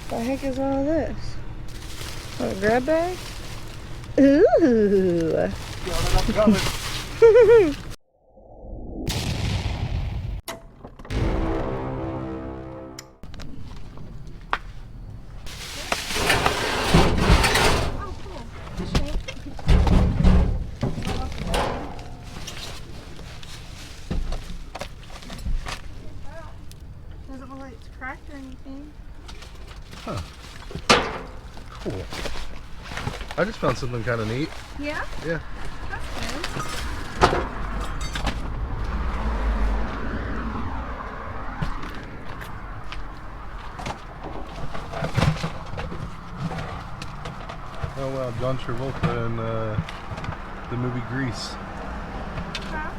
The heck is all this? What, a grab bag? Ooh. Got it. Doesn't look like it's cracked or anything. Huh. Cool. I just found something kind of neat. Yeah? Yeah. That's good. Oh wow, John Travolta in the movie Grease. Huh?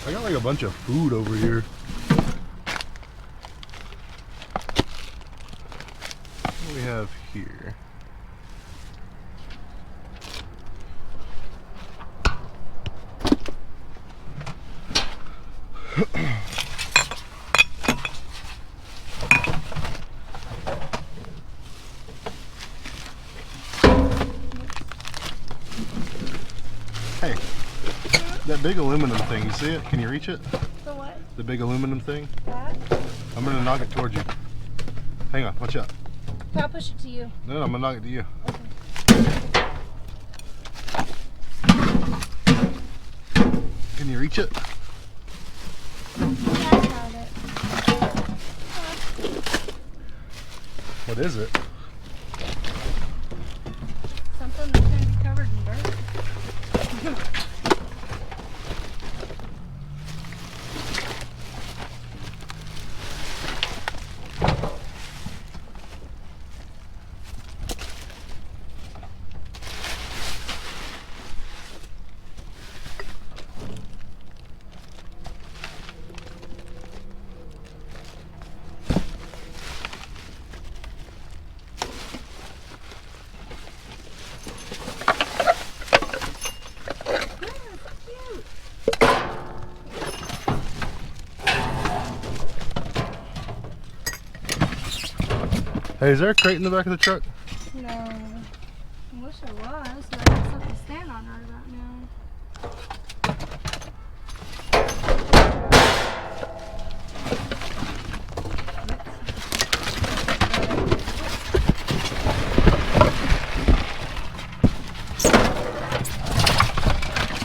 I got like a bunch of food over here. What do we have here? Hey, that big aluminum thing, you see it? Can you reach it? The what? The big aluminum thing? That? I'm gonna knock it towards you. Hang on, watch out. I'll push it to you. No, I'm gonna knock it to you. Can you reach it? Yeah, I got it. What is it? Something that's gonna be covered in dirt. Hey, is there a crate in the back of the truck? No. I wish there was, but I got something to stand on right about now.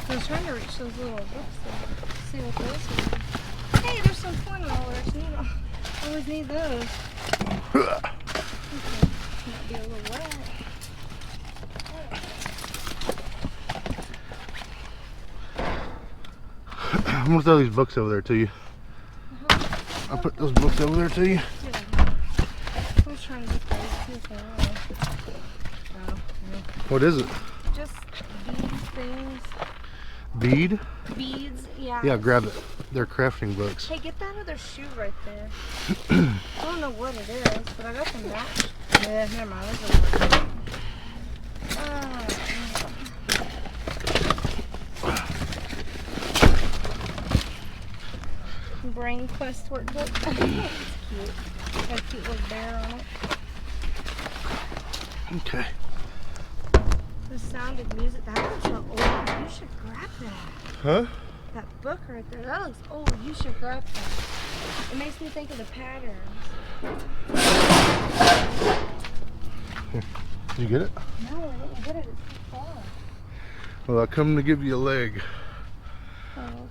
I was trying to reach those little books there. See what those are. Hey, there's some point rollers. I always need those. Might be a little wet. I'm gonna throw these books over there to you. I'll put those books over there to you. Yeah. I was trying to get those too. Oh, no. What is it? Just bead things. Bead? Beads, yeah. Yeah, grab it. They're crafting books. Hey, get that other shoe right there. I don't know what it is, but I got the match. Yeah, never mind. This is Brain Quest workbook. It's cute. Got a cute little bear on it. Okay. The Sound of Music. That looks so old. You should grab that. Huh? That book right there. That looks old. You should grab that. It makes me think of the patterns. Did you get it? No, I didn't get it. It's too far. Well, I'll come to give you a leg. Oh, okay.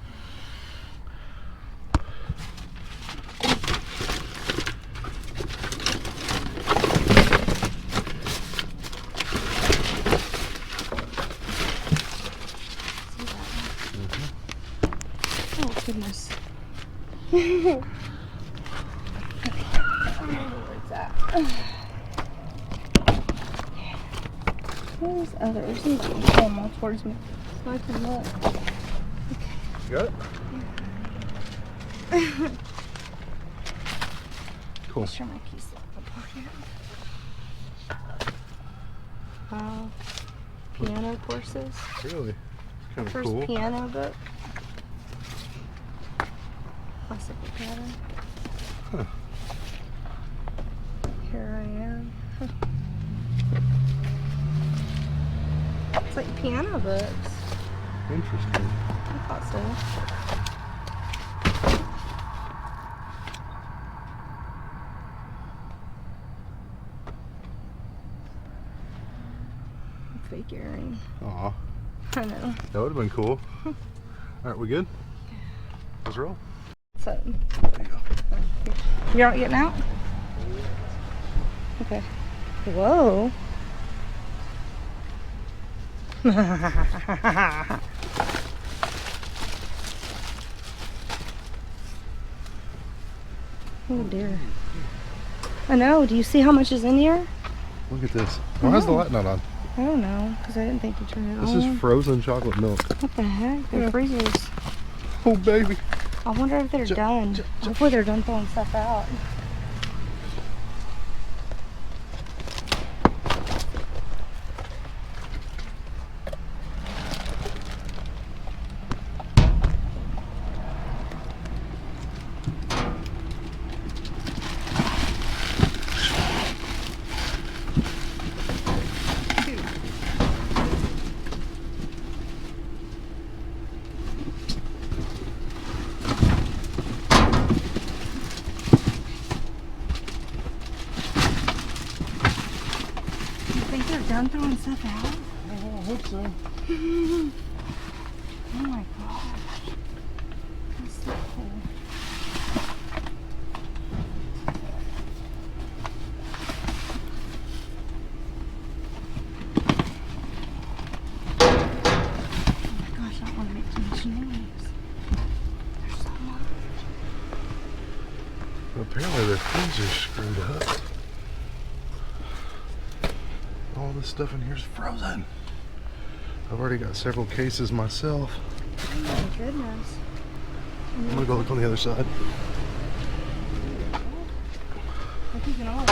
Oh, goodness. Where's that? Where's others? You can pull them all towards me so I can look. Okay. You got it? Yeah. Cool. Let's try my keys in the pocket. Piano courses. Really? Kind of First cool. piano book. My bicycle pattern. Huh. Here I am. Huh. It's like piano books. Interesting. I thought so. Fake earring. Aw. I know. That would have been cool. Alright, we good? Let's roll. So, There you go. you're not getting out? Okay. Whoa. Oh dear. I know. Do you see how much is in here? Look at this. Why is the light not on? I don't know, because I didn't think to turn it on. This is frozen chocolate milk. What the heck? They're freezers. Oh, baby. I wonder if they're done. Hopefully they're done throwing stuff out. You think they're done throwing stuff out? I hope so. Oh my gosh. That's so cool. Oh my gosh, I don't want to make too much noise. There's so much. Apparently their freezer's screwed up. All this stuff in here is frozen. I've already got several cases myself. Oh my goodness. I'm gonna go look on the other side. I think you can all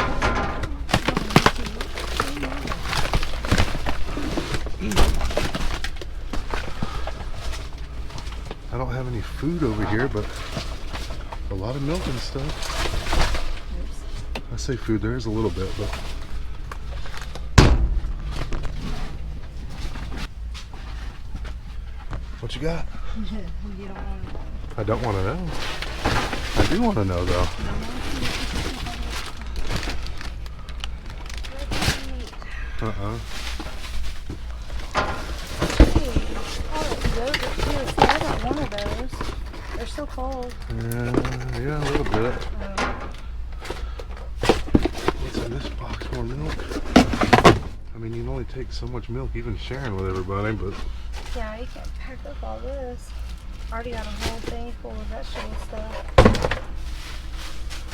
I don't have any food over here, but a lot of milk and stuff. Oops. I say food, there is a little bit, but what you got? You don't want to. I don't want to know. I do want to know though. Uh-uh. I got one of those. They're so cold. Yeah, a little bit. What's in this box? More milk? I mean, you can only take so much milk, even sharing with everybody, but... Yeah, you can't pack up all this. Already got a whole thing full of vegetable stuff.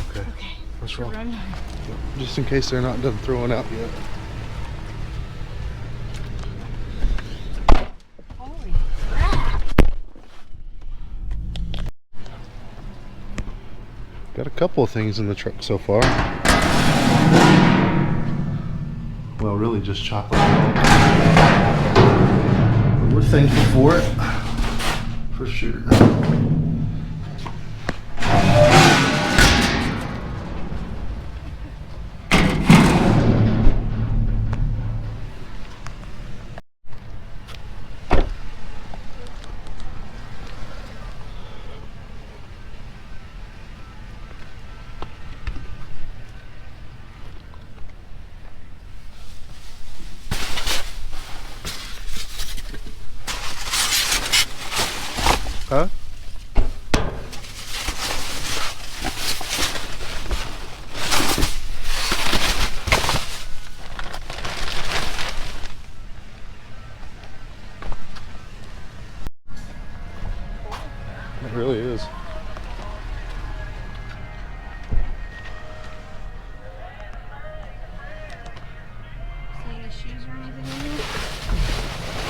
Okay. Okay. Let's roll. Run. Just in case they're not done throwing out yet. Holy crap. Got a couple of things in the truck so far. Well, really just chocolate milk. But we're thankful for it. For sure. Huh? It really is. See any shoes or anything in here?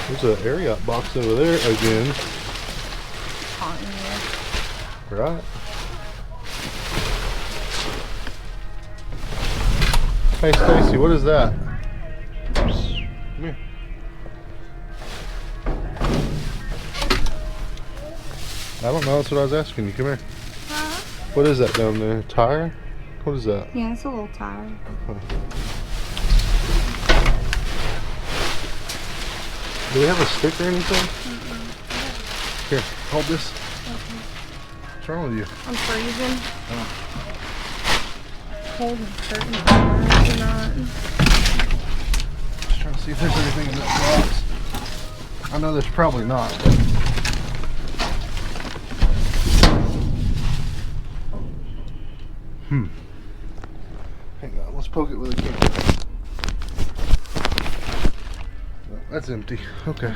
There's an Ariat box over there again. Hot in here. Right. Hey Stacy, what is that? Come here. I don't know, that's what I was asking you. Come here. Huh? What is that down there? Tire? What is that? Yeah, it's a little tire. Do we have a stick or anything? Here, hold this. Okay. What's wrong with you? I'm freezing. Oh. Holding certain tires or not. Just trying to see if there's anything in this box. I know there's probably not. Hang on, let's poke it with a camera. Well, that's empty. Okay.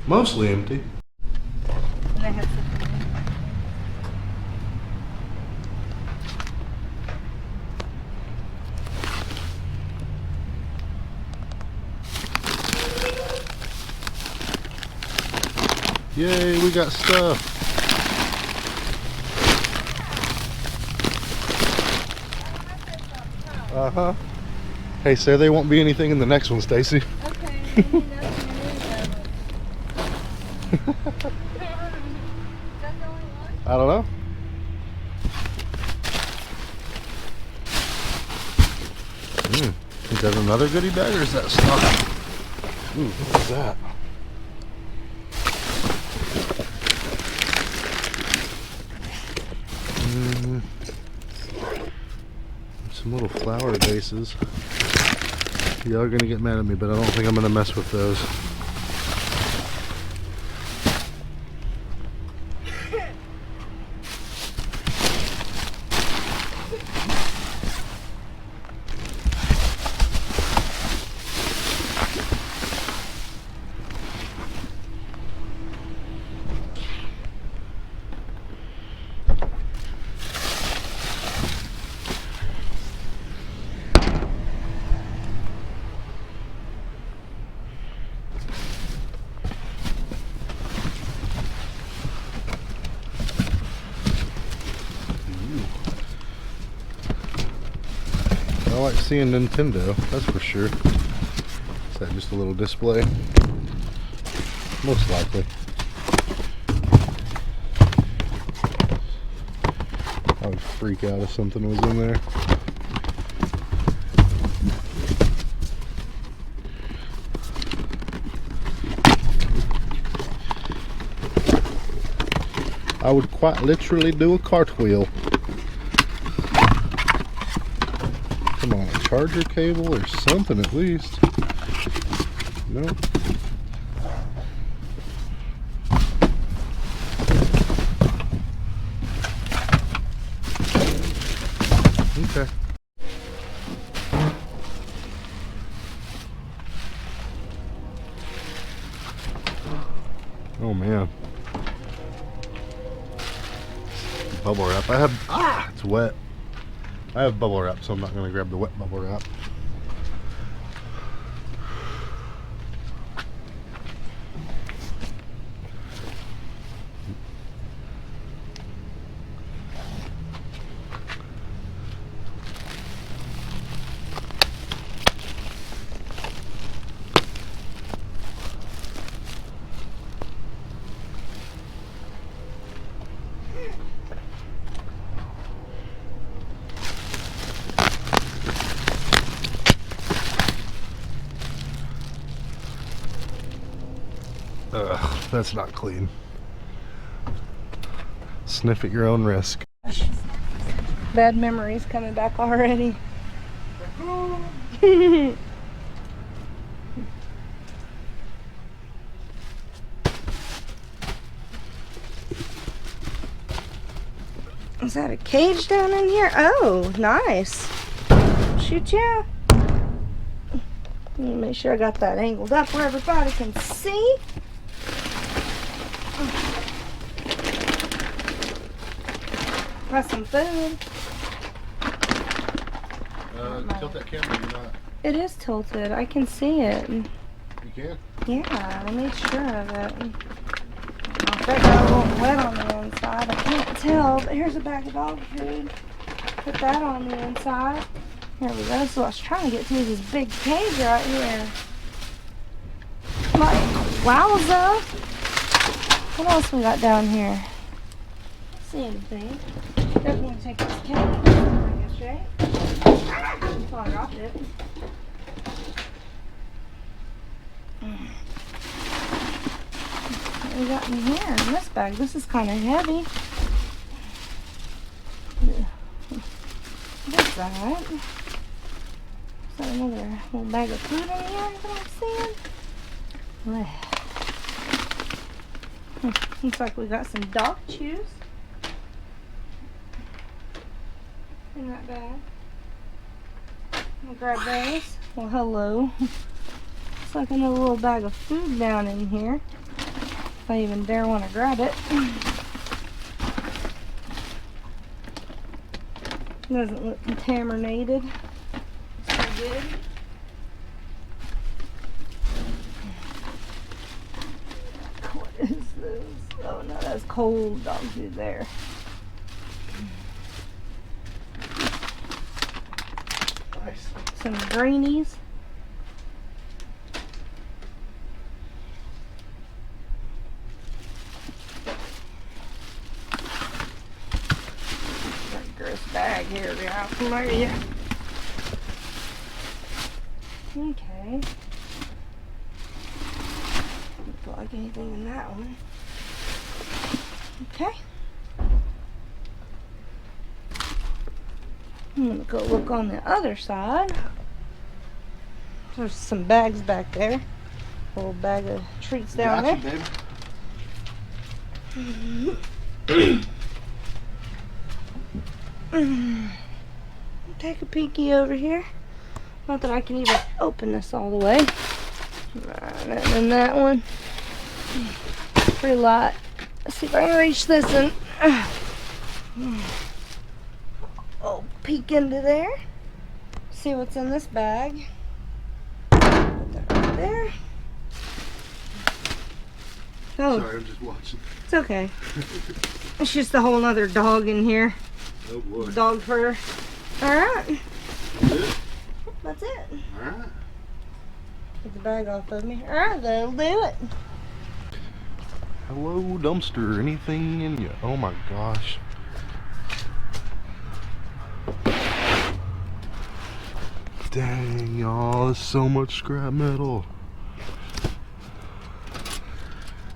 Mostly empty. And I have something. Yay, we got stuff. Uh-huh. Hey, say there won't be anything in the next one, Stacy. Okay, maybe that's I don't know. Is that another goodie bag or is that stock? Ooh, what is that? Some little flower vases. Y'all are gonna get mad at me, but I don't think I'm gonna mess with those. I like seeing Nintendo, that's for sure. Is that just a little display? Most likely. I would freak out if something was in there. I would quite literally do a cartwheel. Come on, a charger cable or something at least. No. Okay. Oh man. Bubble wrap. I have, it's wet. I have bubble wrap, so I'm not going to grab the wet bubble wrap. Ugh, that's not clean. Sniff at your own risk. Bad memories coming back already. Is that a cage down in here? Oh, nice. Shoot, yeah. Let me make sure I got that angled up where everybody can see. Got some food. Tilt that camera, you're not. It is tilted. I can see it. You can? Yeah, I made sure of it. I bet got a little wet on the inside. I can't tell, but here's a bag of dog food. Put that on the inside. Here we go. So what I was trying to get to is this big cage right here. Like, wowza. What else we got down here? see anything. Definitely take this cat. I guess, right? Until I dropped it. What we got in here in this bag? This is kind of heavy. What is that? Is that another little bag of food in here that I'm seeing? Looks like we got some dog chews in that bag. I'll grab those. Well, hello. Looks like another little bag of food down in here. If I even dare want to grab it. Doesn't look contaminated. So good. What is this? Oh no, that's cold dog food there. Nice. Some greenies. Bag here, yeah, from you. Okay. Don't like anything in that one. Okay. I'm gonna go look on the other side. There's some bags back there. A little bag of treats down there. Baby. Take a peeky over here. Not that I can even open this all the way. Nothing in that one. Pretty light. Let's see if I can reach this one. Oh, peek into there. See what's in this bag. Put that right there. Oh, sorry, I'm just watching. It's okay. It's just a whole nother dog in here. Oh boy. Dog fur. Alright. That's it? That's it. Alright. Get the bag off of me. Alright, that'll do it. Hello, dumpster. Anything in you? Oh my gosh. Dang, y'all. There's so much scrap metal.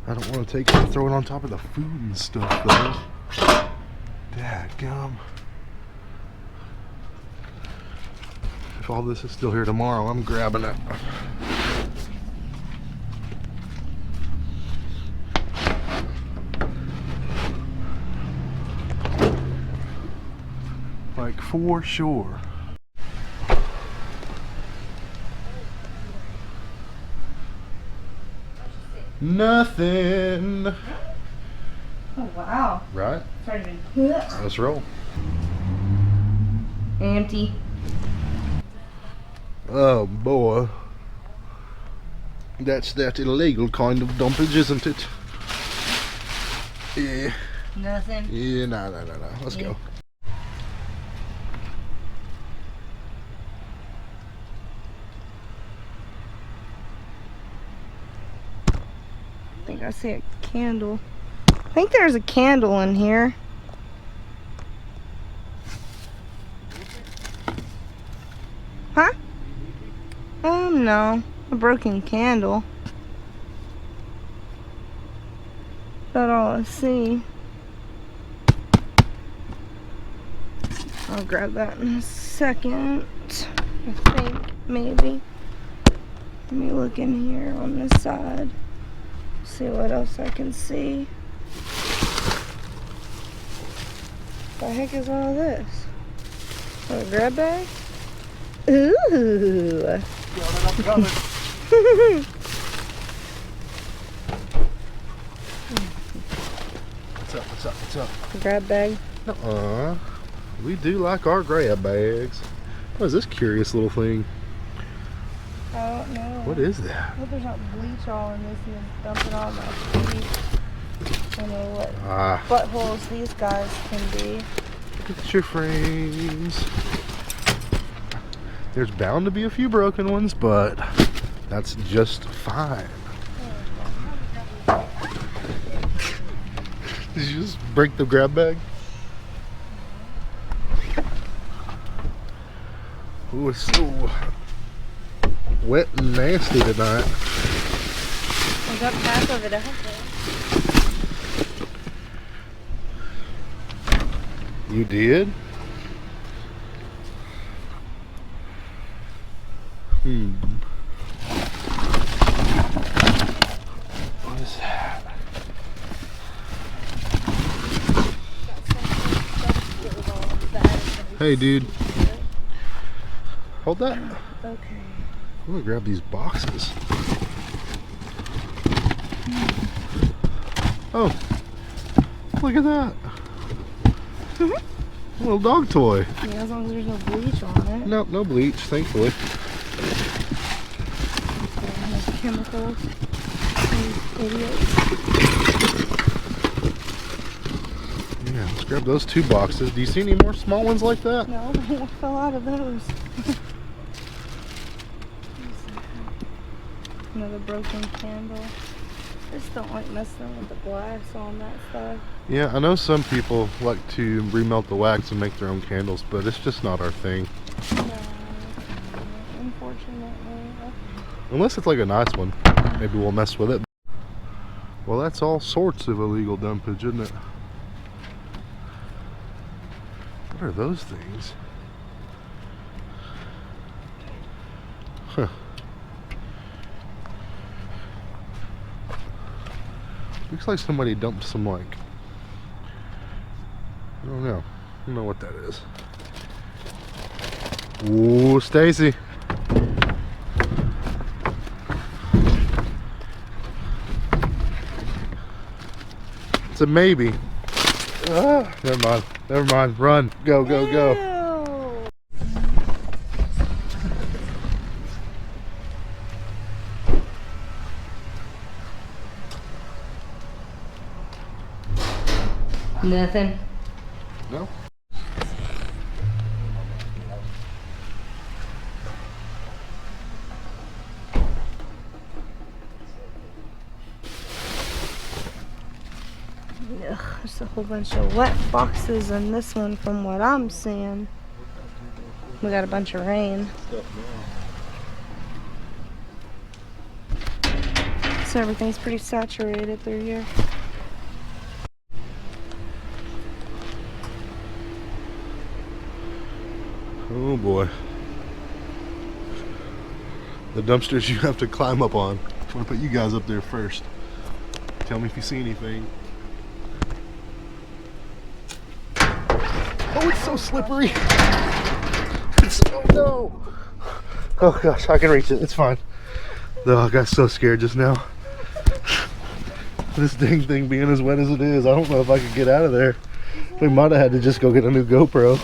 I don't want to take it and throw it on top of the food and stuff, though. Dadgum. If all this is still here tomorrow, I'm grabbing it. Like, for sure. Nothing. Oh, wow. Right? It's already Let's roll. empty. Oh boy. That's that illegal kind of dumpage, isn't it? Yeah. Nothing. Yeah, no. Let's go. I think I see a candle. I think there's a candle in here. Huh? No. A broken candle. That's all I see. I'll grab that in a second. I think, maybe. Let me look in here on this side. See what else I can see. What the heck is all this? A grab bag? Ooh. What's up? Grab bag. We do like our grab bags. What is this curious little thing? I don't know. What is that? I hope there's not bleach all in this and then dump it on my feet. I don't know what buttholes these guys can be. Picture frames. There's bound to be a few broken ones, but that's just fine. Did you just break the grab bag? Ooh, it's so wet and nasty tonight. I got half of it out there. You did? What is that? Hey, dude. Hold that. Okay. I'm gonna grab these boxes. Oh, look at that. A little dog toy. Yeah, as long as there's no bleach on it. Nope, no bleach, thankfully. No chemicals. These idiots. Yeah, let's grab those 2 boxes. Do you see any more small ones like that? No, I fell out of those. Another broken candle. I just don't like messing with the glass on that stuff. Yeah, I know some people like to remelt the wax and make their own candles, but it's just not our thing. No, unfortunately. Unless it's like a nice one. Maybe we'll mess with it. Well, that's all sorts of illegal dumpage, isn't it? What are those things? Huh. Looks like somebody dumped some, like, I don't know. I don't know what that is. Ooh, Stacy. It's a maybe. Ah, never mind. Never mind. Run. Go, go, go. Nothing. No? Ugh, there's a whole bunch of wet boxes in this one from what I'm seeing. We got a bunch of rain. So everything's pretty saturated through here. Oh boy. The dumpsters you have to climb up on. I'm gonna put you guys up there first. Tell me if you see anything. Oh, it's so slippery. Oh no. Oh gosh, I can reach it. It's fine. Oh, I got so scared just now. This dang thing being as wet as it is, I don't know if I could get out of there. We might have had to just go get a new GoPro.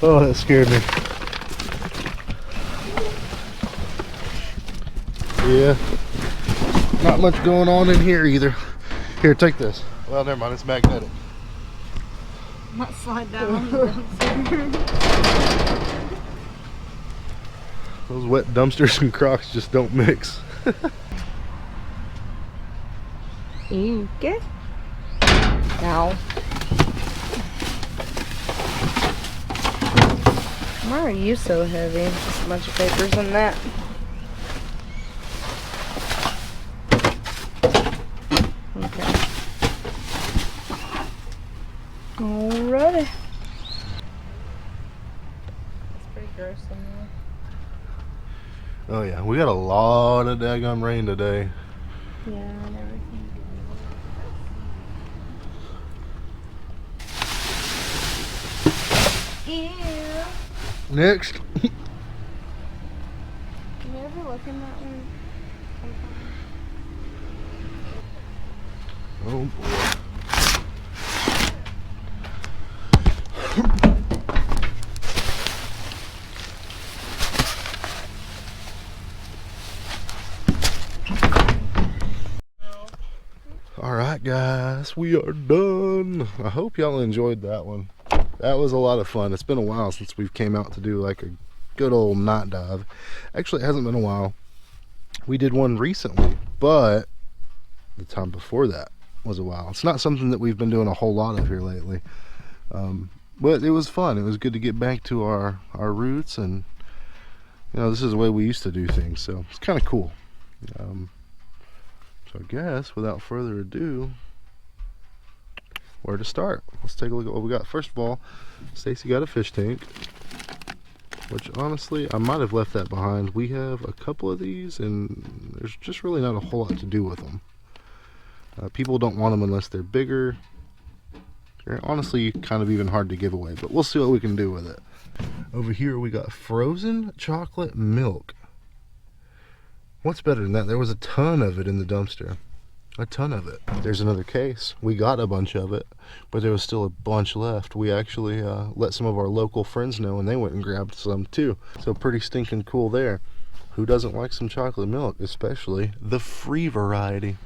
Oh, that scared me. Yeah. Not much going on in here either. Here, take this. Well, never mind. It's magnetic. Might slide down the dumpster. Those wet dumpsters and Crocs just don't mix. Okay. Now. Why are you so heavy? Just a bunch of papers in that. Okay. Alrighty. It's pretty gross in there. Oh yeah, we got a lot of daggum rain today. Yeah, and everything. Ew. Next. Can you ever look in that one? Oh boy. Alright guys, we are done. I hope y'all enjoyed that one. That was a lot of fun. It's been a while since we've came out to do like a good old night dive. Actually, it hasn't been a while. We did one recently, but the time before that was a while. It's not something that we've been doing a whole lot of here lately. But it was fun. It was good to get back to our roots, and you know, this is the way we used to do things, so it's kind of cool. So I guess without further ado, where to start? Let's take a look at what we got. First of all, Stacy got a fish tank, which honestly I might have left that behind. We have a couple of these, and there's just really not a whole lot to do with them. People don't want them unless they're bigger. They're honestly kind of even hard to give away, but we'll see what we can do with it. Over here we got frozen chocolate milk. What's better than that? There was a ton of it in the dumpster. A ton of it. There's another case. We got a bunch of it, but there was still a bunch left. We actually let some of our local friends know, and they went and grabbed some too. So pretty stinking cool there. Who doesn't like some chocolate milk, especially the free variety?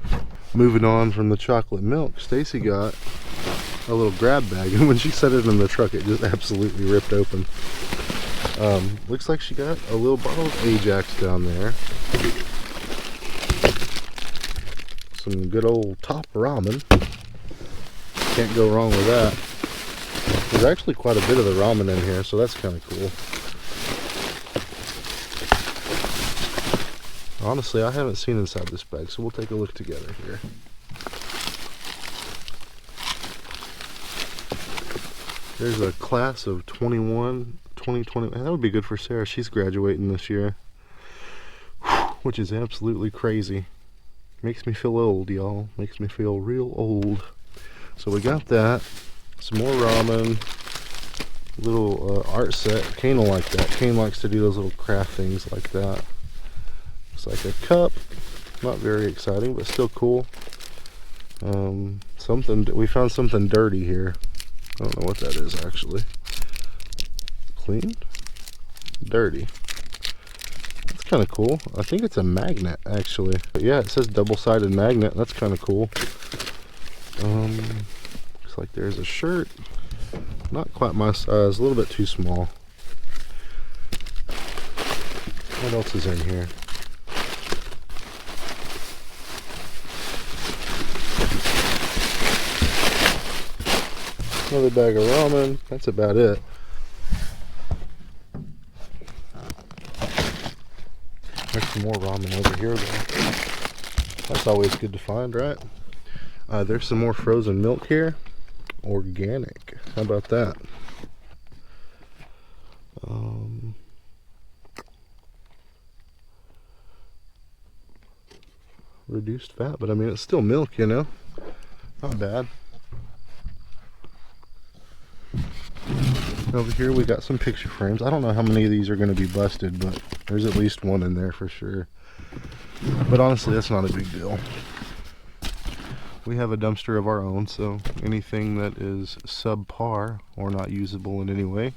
Moving on from the chocolate milk, Stacy got a little grab bag, and when she set it in the truck, it just absolutely ripped open. Looks like she got a little bottle of Ajax down there. Some good old top ramen. Can't go wrong with that. There's actually quite a bit of the ramen in here, so that's kind of cool. Honestly, I haven't seen inside this bag, so we'll take a look together here. There's a class of 2020. That would be good for Sarah. She's graduating this year, which is absolutely crazy. Makes me feel old, y'all. Makes me feel real old. So we got that. Some more ramen. Little art set. Kane will like that. Kane likes to do those little craft things like that. It's like a cup. Not very exciting, but still cool. We found something dirty here. I don't know what that is actually. Clean? Dirty. That's kind of cool. I think it's a magnet actually. But yeah, it says double-sided magnet. That's kind of cool. Looks like there's a shirt. Not quite my size. A little bit too small. What else is in here? Another bag of ramen. That's about it. There's some more ramen over here though. That's always good to find, right? There's some more frozen milk here. Organic. How about that? Reduced fat, but I mean it's still milk, you know? Not bad. Over here we got some picture frames. I don't know how many of these are going to be busted, but there's at least one in there for sure. But honestly, that's not a big deal. We have a dumpster of our own, so anything that is subpar or not usable in any way,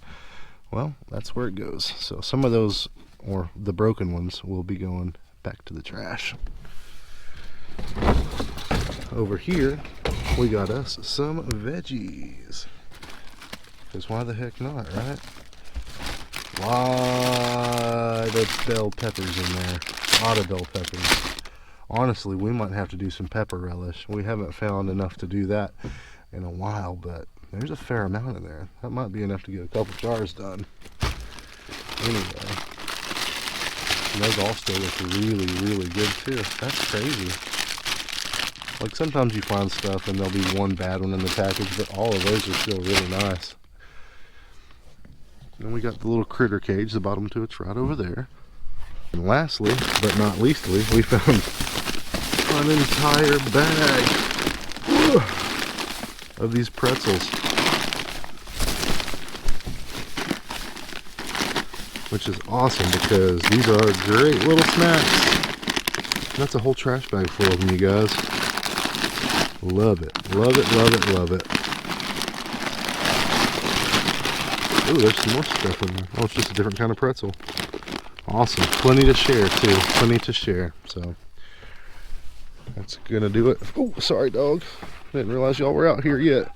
well, that's where it goes. So some of those, or the broken ones, will be going back to the trash. Over here we got us some veggies. Because why the heck not, right? Lot of bell peppers in there. A lot of bell peppers. Honestly, we might have to do some pepper relish. We haven't found enough to do that in a while, but there's a fair amount in there. That might be enough to get a couple jars done. Anyway. And those all still look really, really good too. That's crazy. Like sometimes you find stuff and there'll be one bad one in the package, but all of those are still really nice. Then we got the little critter cage, the bottom to it's right over there. And lastly, but not leastly, we found an entire bag of these pretzels. Which is awesome because these are great little snacks. That's a whole trash bag full of them, you guys. Love it, love it, love it, love it. Ooh, there's some more stuff in there. Oh, it's just a different kind of pretzel. Awesome. Plenty to share, too. Plenty to share. So, that's going to do it. Oh, sorry, dog. Didn't realize y'all were out here yet.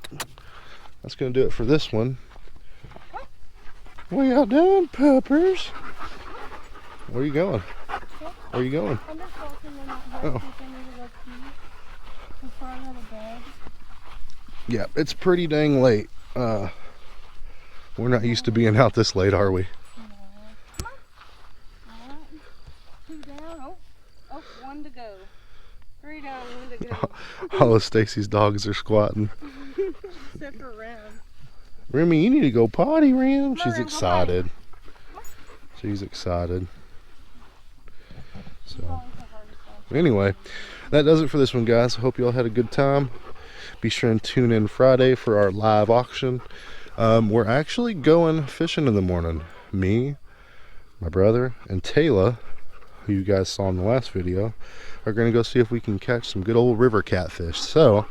That's going to do it for this one. What y'all doing, puppers? Where are you going? Where are you going? I'm just walking in that house. Oh. Before I go to bed? Yeah, it's pretty dang late. We're not used to being out this late, are we? No. Come on. Alright. 2 down. Oh, 1 to go. 3 down, 1 to go. All of Stacy's dogs are squatting. Except for Ram. Remy, you need to go potty, Ram. She's Ram, excited. She's excited. So, anyway, that does it for this one, guys. Hope you all had a good time. Be sure and tune in Friday for our live auction. We're actually going fishing in the morning. Me, my brother, and Taylor, who you guys saw in the last video, are going to go see if we can catch some good old river catfish. So,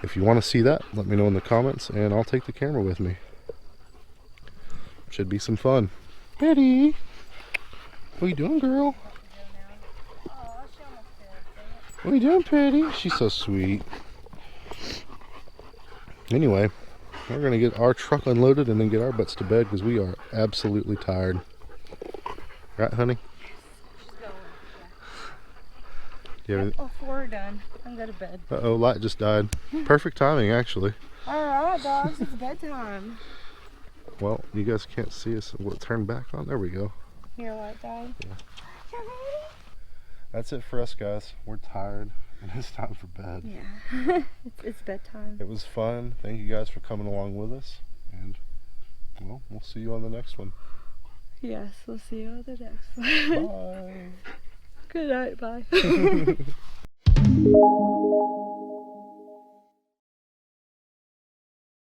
if you want to see that, let me know in the comments, and I'll take the camera with me. Should be some fun. Betty, what are you doing, girl? What are you doing, Patty? She's so sweet. Anyway, we're going to get our truck unloaded and then get our butts to bed because we are absolutely tired. Right, honey? Yeah. Oh, 4 done. I'm going to bed. Uh-oh, light just died. Perfect timing, actually. Alright, dogs. It's bedtime. Well, you guys can't see us. Will it turn back on? There we go. Your light died? Yeah. That's it for us, guys. We're tired and it's time for bed. Yeah. it's bedtime. It was fun. Thank you guys for coming along with us. And, well, we'll see you on the next one. Yes, we'll see you on the next one. Bye. Good night. Bye.